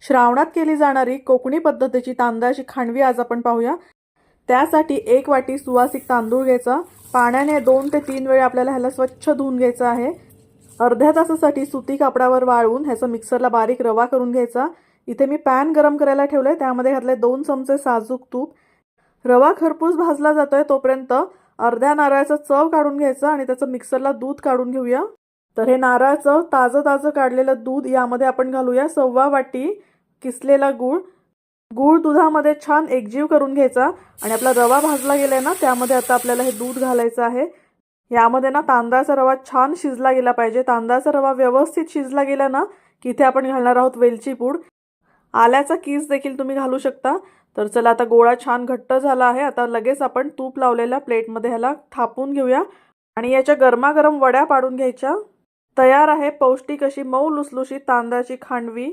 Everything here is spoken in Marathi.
श्रावणात केली जाणारी कोकणी पद्धतीची तांदळाची खांडवी आज आपण पाहूया। त्यासाठी 1 वाटी सुवासिक तांदूळ घ्यायचा। पाण्याने 2 ते 3 वेळा आपल्याला ह्याला स्वच्छ धुवून घ्यायचं आहे। अर्ध्या तासासाठी सुती कापडावर वाळवून ह्याचा मिक्सरला बारीक रवा करून घ्यायचा। इथे मी पॅन गरम करायला ठेवले, त्यामध्ये घातले 2 चमचे साजूक तूप। रवा खरपूस भाजला जातोय तोपर्यंत अर्ध्या नारळाचा चव काढून घ्यायचा आणि त्याचं मिक्सरला दूध काढून घेऊया। तर हे नारळाचं ताजं काढलेलं दूध यामध्ये आपण घालूया 1/4 वाटी किसलेला गूळ। गूळ दुधामध्ये छान एकजीव करून घ्यायचा आणि आपला रवा भाजला गेलाय ना, त्यामध्ये आता आपल्याला हे दूध घालायचं आहे। यामध्ये ना तांदळाचा रवा छान शिजला गेला पाहिजे। तांदळाचा रवा व्यवस्थित शिजला गेला ना की इथे आपण घालणार आहोत वेलची पूड। आल्याचा कीस देखील तुम्ही घालू शकता। तर चला, आता गोळा छान घट्ट झाला आहे। आता लगेच आपण तूप लावलेल्या प्लेटमध्ये ह्याला थापून घेऊया आणि याच्या गरमागरम वड्या पाडून घ्यायच्या। तयार आहे पौष्टिक अशी मऊ लुसलुशीत तांदळाची खांडवी।